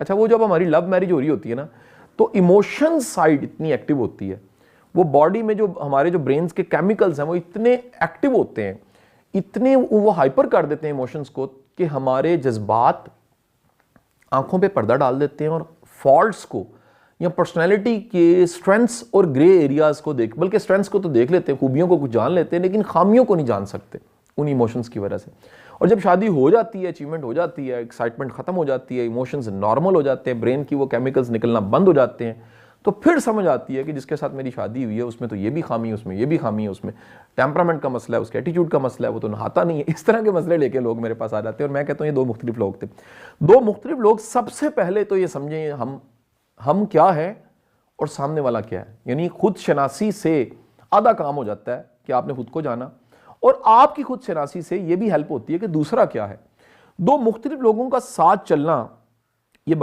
अच्छा, वो जब हमारी लव मैरिज हो रही होती है ना, तो इमोशन साइड इतनी एक्टिव होती है, वो बॉडी में जो हमारे जो ब्रेन्स के केमिकल्स हैं वो इतने एक्टिव होते हैं, इतने वो हाइपर कर देते हैं इमोशंस को कि हमारे जज्बात आंखों पे पर्दा डाल देते हैं और फॉल्ट्स को या पर्सनैलिटी के स्ट्रेंथ्स और ग्रे एरियाज को देख, बल्कि स्ट्रेंथ्स को तो देख लेते हैं, खूबियों को कुछ जान लेते हैं, लेकिन खामियों को नहीं जान सकते उन इमोशंस की वजह से। और जब शादी हो जाती है, अचीवमेंट हो जाती है, एक्साइटमेंट खत्म हो जाती है, इमोशंस नॉर्मल हो जाते हैं, ब्रेन की वो केमिकल्स निकलना बंद हो जाते हैं, तो फिर समझ आती है कि जिसके साथ मेरी शादी हुई है उसमें तो ये भी खामी है, उसमें ये भी खामी है, उसमें टेम्परामेंट का मसला है, उसके एटीट्यूड का मसला है, वो तो नहाता नहीं है। इस तरह के मसले लेके लोग मेरे पास आ जाते हैं और मैं कहता हूँ ये दो मुख्तलिफ लोग थे। दो मुख्तलिफ लोग, सबसे पहले तो ये समझें हम क्या है और सामने वाला क्या है, यानी खुद शनासी से आधा काम हो जाता है कि आपने खुद को जाना, और आपकी खुद शनासी से ये भी हेल्प होती है कि दूसरा क्या है। दो मुख्तलिफ लोगों का साथ चलना